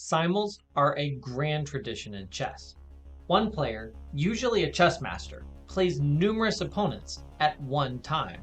Simuls are a grand tradition in chess. One player, usually a chess master, plays numerous opponents at one time.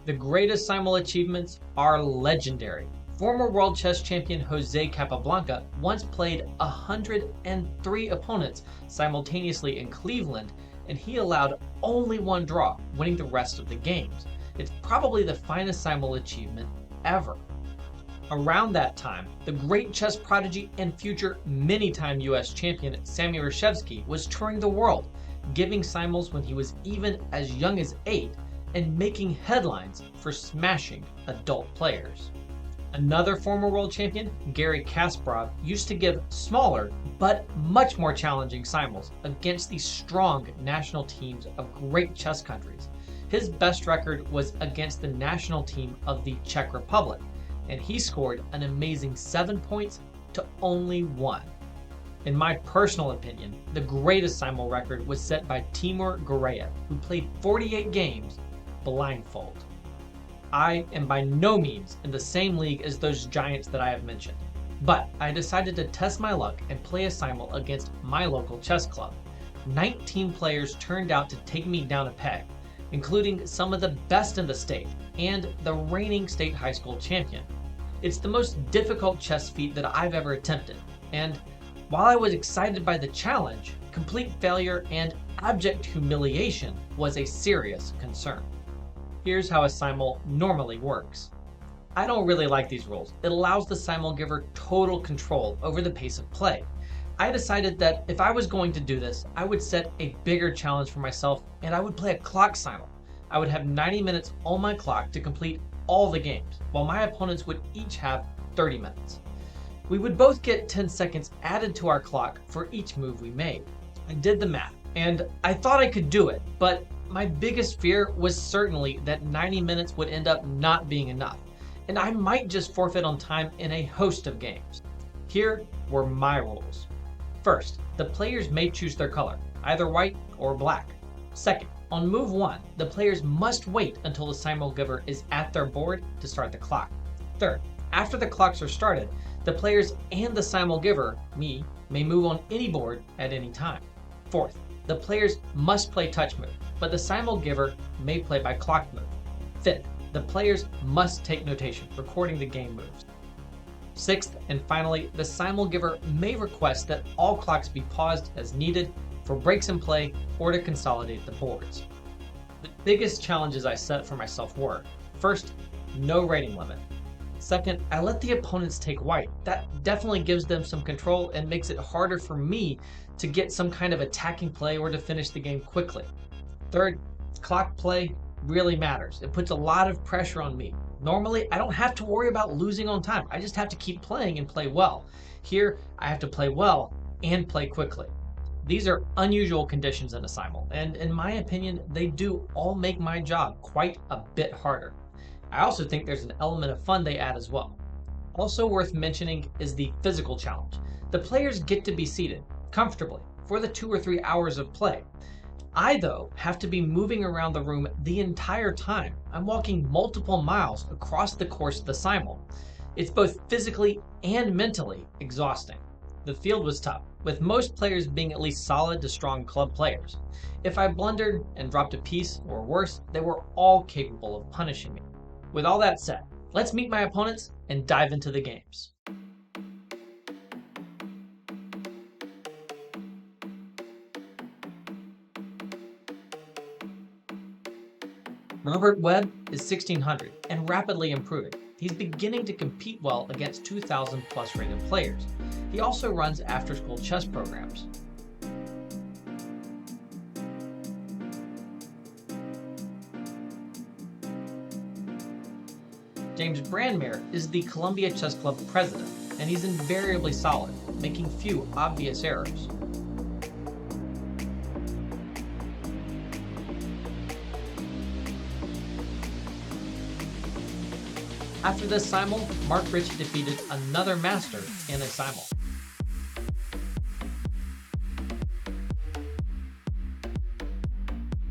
The greatest simul achievements are legendary. Former world chess champion Jose Capablanca once played 103 opponents simultaneously in Cleveland, and he allowed only one draw, winning the rest of the games. It's probably the finest simul achievement ever. Around that time, the great chess prodigy and future many-time US champion Sammy Reshevsky was touring the world, giving simuls when he was even as young as 8 and making headlines for smashing adult players. Another former world champion, Garry Kasparov, used to give smaller but much more challenging simuls against the strong national teams of great chess countries. His best record was against the national team of the Czech Republic, and he scored an amazing 7 points to only 1. In my personal opinion, the greatest simul record was set by Timur Gureyev, who played 48 games blindfold. I am by no means in the same league as those giants that I have mentioned, but I decided to test my luck and play a simul against my local chess club. 19 players turned out to take me down a peg, including some of the best in the state and the reigning state high school champion. It's the most difficult chess feat that I've ever attempted, and while I was excited by the challenge, complete failure and abject humiliation was a serious concern. Here's how a simul normally works. I don't really like these rules. It allows the simul giver total control over the pace of play. I decided that if I was going to do this, I would set a bigger challenge for myself and I would play a clock simul. I would have 90 minutes on my clock to complete all the games, while my opponents would each have 30 minutes. We would both get 10 seconds added to our clock for each move we made. I did the math, and I thought I could do it, but my biggest fear was certainly that 90 minutes would end up not being enough, and I might just forfeit on time in a host of games. Here were my rules. First, the players may choose their color, either white or black. Second, on move 1, the players must wait until the simul giver is at their board to start the clock. Third, after the clocks are started, the players and the simul giver, me, may move on any board at any time. Fourth, the players must play touch move, but the simul giver may play by clock move. Fifth, the players must take notation, recording the game moves. Sixth, and finally, the simul giver may request that all clocks be paused as needed for breaks in play or to consolidate the boards. The biggest challenges I set for myself were, first, no rating limit. Second, I let the opponents take white. That definitely gives them some control and makes it harder for me to get some kind of attacking play or to finish the game quickly. Third, clock play really matters. It puts a lot of pressure on me. Normally, I don't have to worry about losing on time. I just have to keep playing and play well. Here, I have to play well and play quickly. These are unusual conditions in a simul, and in my opinion, they do all make my job quite a bit harder. I also think there's an element of fun they add as well. Also worth mentioning is the physical challenge. The players get to be seated comfortably for the 2 or 3 hours of play. I, though, have to be moving around the room the entire time. I'm walking multiple miles across the course of the simul. It's both physically and mentally exhausting. The field was tough, with most players being at least solid to strong club players. If I blundered and dropped a piece, or worse, they were all capable of punishing me. With all that said, let's meet my opponents and dive into the games. Robert Webb is 1600 and rapidly improving. He's beginning to compete well against 2,000 plus rated players. He also runs after-school chess programs. James Brandmere is the Columbia Chess Club president, and he's invariably solid, making few obvious errors. After this simul, Mark Ritchie defeated another master in a simul.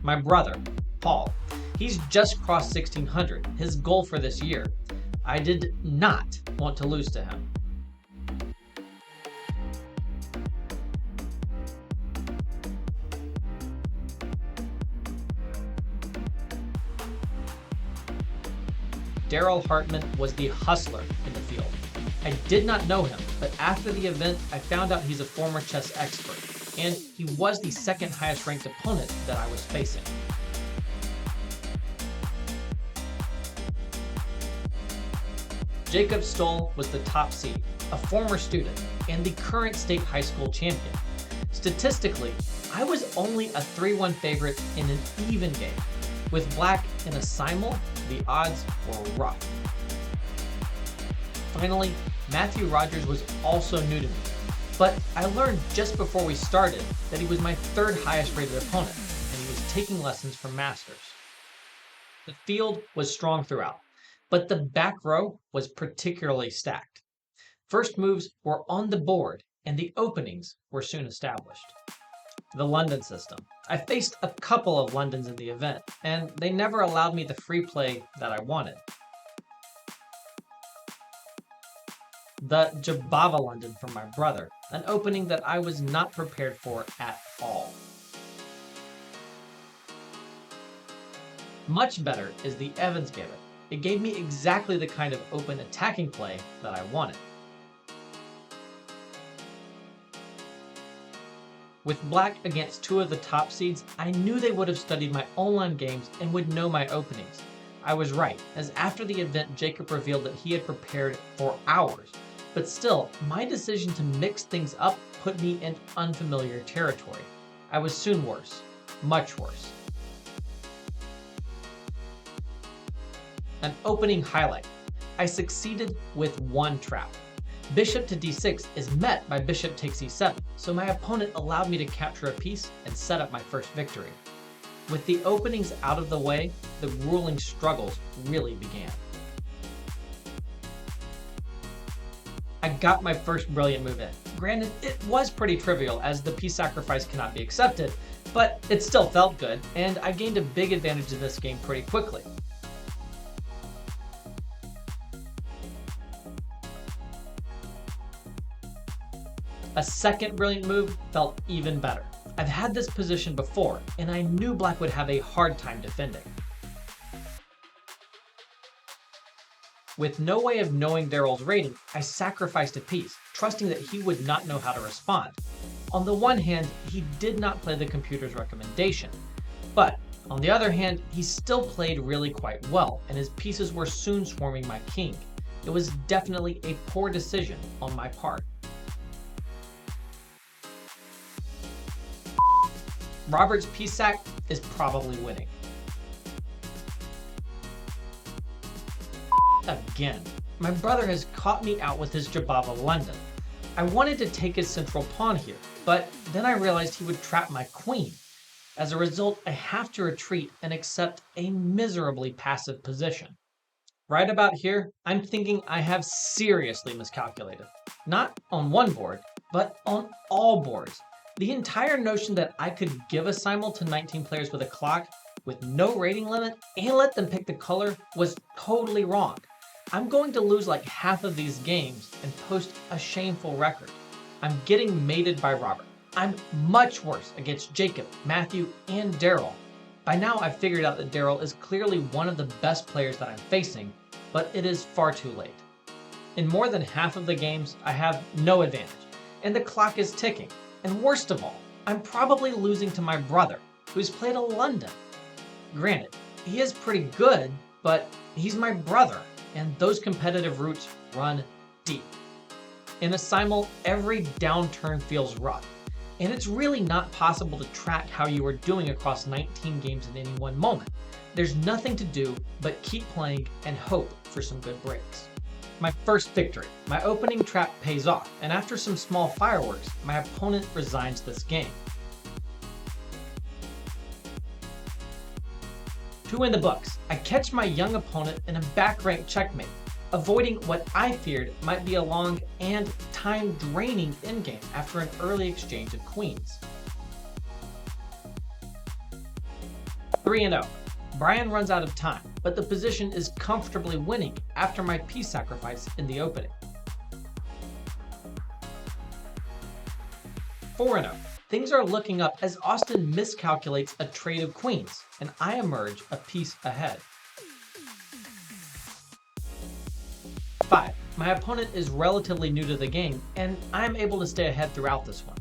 My brother, Paul. He's just crossed 1600, his goal for this year. I did not want to lose to him. Daryl Hartman was the hustler in the field. I did not know him, but after the event, I found out he's a former chess expert, and he was the second highest ranked opponent that I was facing. Jacob Stoll was the top seed, a former student, and the current state high school champion. Statistically, I was only a 3-1 favorite in an even game. With black in a simul, the odds were rough. Finally, Matthew Rogers was also new to me, but I learned just before we started that he was my third highest rated opponent, and he was taking lessons from masters. The field was strong throughout, but the back row was particularly stacked. First moves were on the board, and the openings were soon established. The London system. I faced a couple of Londons in the event, and they never allowed me the free play that I wanted. The Jabava London from my brother, an opening that I was not prepared for at all. Much better is the Evans Gambit. It gave me exactly the kind of open attacking play that I wanted. With black against two of the top seeds, I knew they would have studied my online games and would know my openings. I was right, as after the event Jacob revealed that he had prepared for hours, but still, my decision to mix things up put me in unfamiliar territory. I was soon worse, much worse. An opening highlight. I succeeded with one trap. Bishop to d6 is met by bishop takes e7, so my opponent allowed me to capture a piece and set up my first victory. With the openings out of the way, the ruling struggles really began. I got my first brilliant move in. Granted, it was pretty trivial as the piece sacrifice cannot be accepted, but it still felt good, and I gained a big advantage in this game pretty quickly. A second brilliant move felt even better. I've had this position before, and I knew black would have a hard time defending. With no way of knowing Daryl's rating, I sacrificed a piece, trusting that he would not know how to respond. On the one hand, he did not play the computer's recommendation, but on the other hand, he still played really quite well, and his pieces were soon swarming my king. It was definitely a poor decision on my part. Robert's piece sack is probably winning. Again, my brother has caught me out with his Jabava London. I wanted to take his central pawn here, but then I realized he would trap my queen. As a result, I have to retreat and accept a miserably passive position. Right about here, I'm thinking I have seriously miscalculated. Not on one board, but on all boards. The entire notion that I could give a simul to 19 players with a clock with no rating limit and let them pick the color was totally wrong. I'm going to lose like half of these games and post a shameful record. I'm getting mated by Robert. I'm much worse against Jacob, Matthew, and Daryl. By now I've figured out that Daryl is clearly one of the best players that I'm facing, but it is far too late. In more than half of the games, I have no advantage, and the clock is ticking. And worst of all, I'm probably losing to my brother, who's played a London. Granted, he is pretty good, but he's my brother, and those competitive roots run deep. In a simul, every downturn feels rough, and it's really not possible to track how you are doing across 19 games in any one moment. There's nothing to do but keep playing and hope for some good breaks. My first victory. My opening trap pays off, and after some small fireworks, my opponent resigns this game. 2 in the books. I catch my young opponent in a back-rank checkmate, avoiding what I feared might be a long and time-draining endgame after an early exchange of queens. 3-0. Brian runs out of time, but the position is comfortably winning after my piece sacrifice in the opening. 4-0. Things are looking up as Austin miscalculates a trade of queens, and I emerge a piece ahead. 5. My opponent is relatively new to the game, and I'm able to stay ahead throughout this one.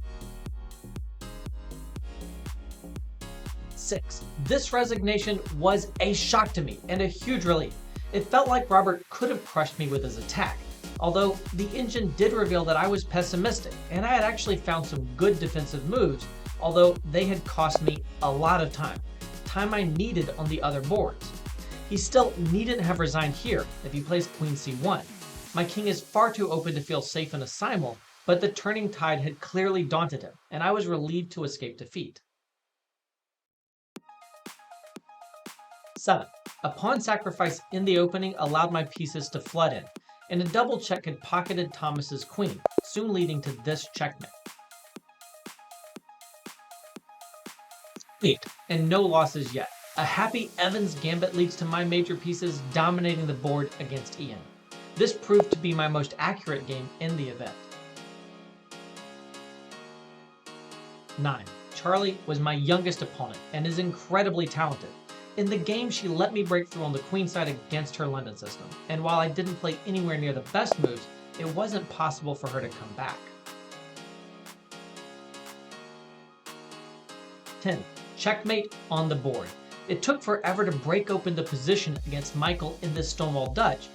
6. This resignation was a shock to me and a huge relief. It felt like Robert could have crushed me with his attack, although the engine did reveal that I was pessimistic, and I had actually found some good defensive moves, although they had cost me a lot of time I needed on the other boards. He still needn't have resigned here if he plays Queen c1. My king is far too open to feel safe in a simul, but the turning tide had clearly daunted him, and I was relieved to escape defeat. 7. A pawn sacrifice in the opening allowed my pieces to flood in, and a double check had pocketed Thomas's queen, soon leading to this checkmate. 8. And no losses yet. A happy Evans gambit leads to my major pieces dominating the board against Ian. This proved to be my most accurate game in the event. 9. Charlie was my youngest opponent and is incredibly talented. In the game, she let me break through on the queen side against her London system, and while I didn't play anywhere near the best moves, it wasn't possible for her to come back. 10. Checkmate on the board. It took forever to break open the position against Michael in this Stonewall Dutch,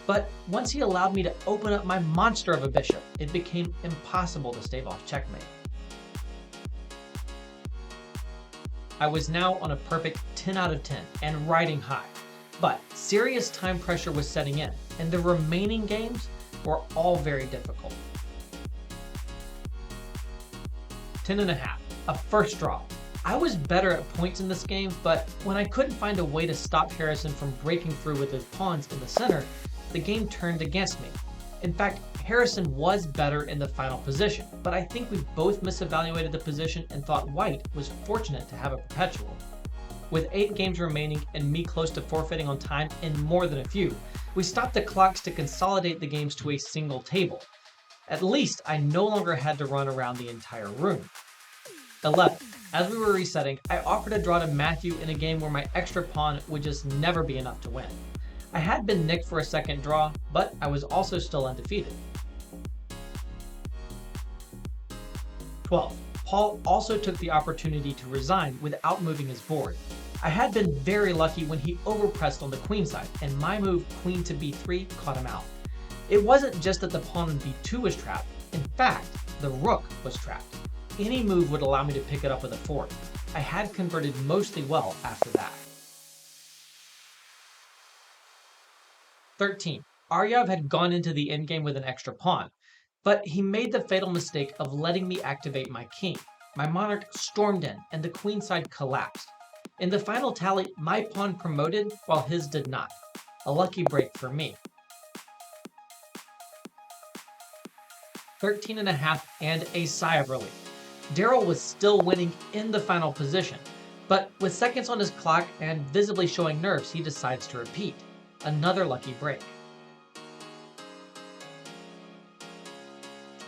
but once he allowed me to open up my monster of a bishop, it became impossible to stave off checkmate. I was now on a perfect 10 out of 10 and riding high, but serious time pressure was setting in, and the remaining games were all very difficult. 10.5, a first draw. I was better at points in this game, but when I couldn't find a way to stop Harrison from breaking through with his pawns in the center, the game turned against me. In fact, Harrison was better in the final position, but I think we both misevaluated the position and thought White was fortunate to have a perpetual. With 8 games remaining and me close to forfeiting on time in more than a few, we stopped the clocks to consolidate the games to a single table. At least I no longer had to run around the entire room. 11. As we were resetting, I offered a draw to Matthew in a game where my extra pawn would just never be enough to win. I had been nicked for a second draw, but I was also still undefeated. 12. Paul also took the opportunity to resign without moving his board. I had been very lucky when he overpressed on the queen side, and my move queen to b3 caught him out. It wasn't just that the pawn on b2 was trapped, in fact, the rook was trapped. Any move would allow me to pick it up with a fork. I had converted mostly well after that. 13. Aryav had gone into the endgame with an extra pawn, but he made the fatal mistake of letting me activate my king. My monarch stormed in, and the queen side collapsed. In the final tally, my pawn promoted while his did not. A lucky break for me. 13.5 and a sigh of relief. Daryl was still winning in the final position, but with seconds on his clock and visibly showing nerves, he decides to repeat. Another lucky break.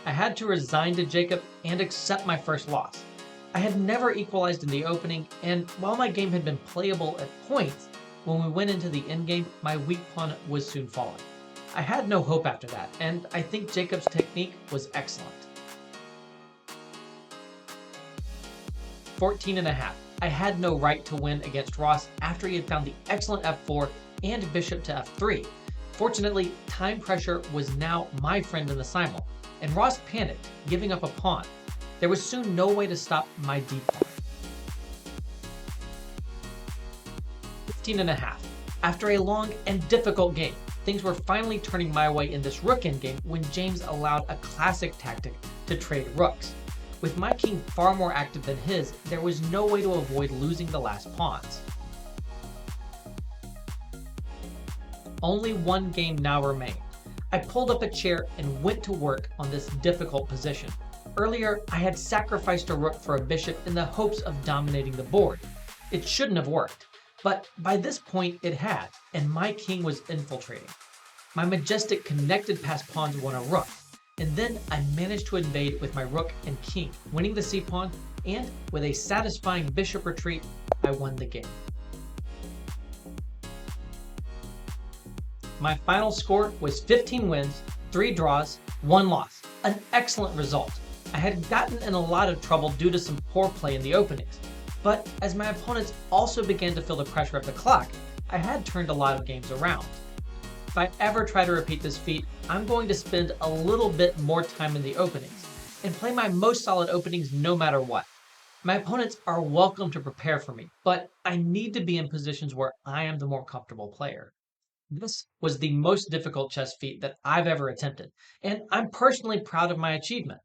I had to resign to Jacob and accept my first loss. I had never equalized in the opening, and while my game had been playable at points, when we went into the endgame, my weak pawn was soon falling. I had no hope after that, and I think Jacob's technique was excellent. 14.5. I had no right to win against Ross after he had found the excellent f4 and bishop to f3. Fortunately, time pressure was now my friend in the simul, and Ross panicked, giving up a pawn. There was soon no way to stop my d pawn. 15.5. After a long and difficult game, things were finally turning my way in this rook endgame when James allowed a classic tactic to trade rooks. With my king far more active than his, there was no way to avoid losing the last pawns. Only one game now remained. I pulled up a chair and went to work on this difficult position. Earlier, I had sacrificed a rook for a bishop in the hopes of dominating the board. It shouldn't have worked, but by this point it had, and my king was infiltrating. My majestic connected pass pawns won a rook, and then I managed to invade with my rook and king, winning the c-pawn, and with a satisfying bishop retreat, I won the game. My final score was 15 wins, 3 draws, 1 loss. An excellent result. I had gotten in a lot of trouble due to some poor play in the openings, but as my opponents also began to feel the pressure of the clock, I had turned a lot of games around. If I ever try to repeat this feat, I'm going to spend a little bit more time in the openings and play my most solid openings no matter what. My opponents are welcome to prepare for me, but I need to be in positions where I am the more comfortable player. This was the most difficult chess feat that I've ever attempted, and I'm personally proud of my achievement.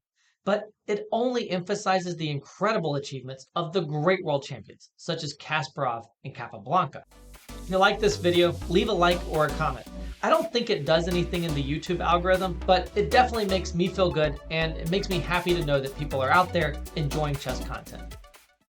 But it only emphasizes the incredible achievements of the great world champions, such as Kasparov and Capablanca. If you like this video, leave a like or a comment. I don't think it does anything in the YouTube algorithm, but it definitely makes me feel good, and it makes me happy to know that people are out there enjoying chess content.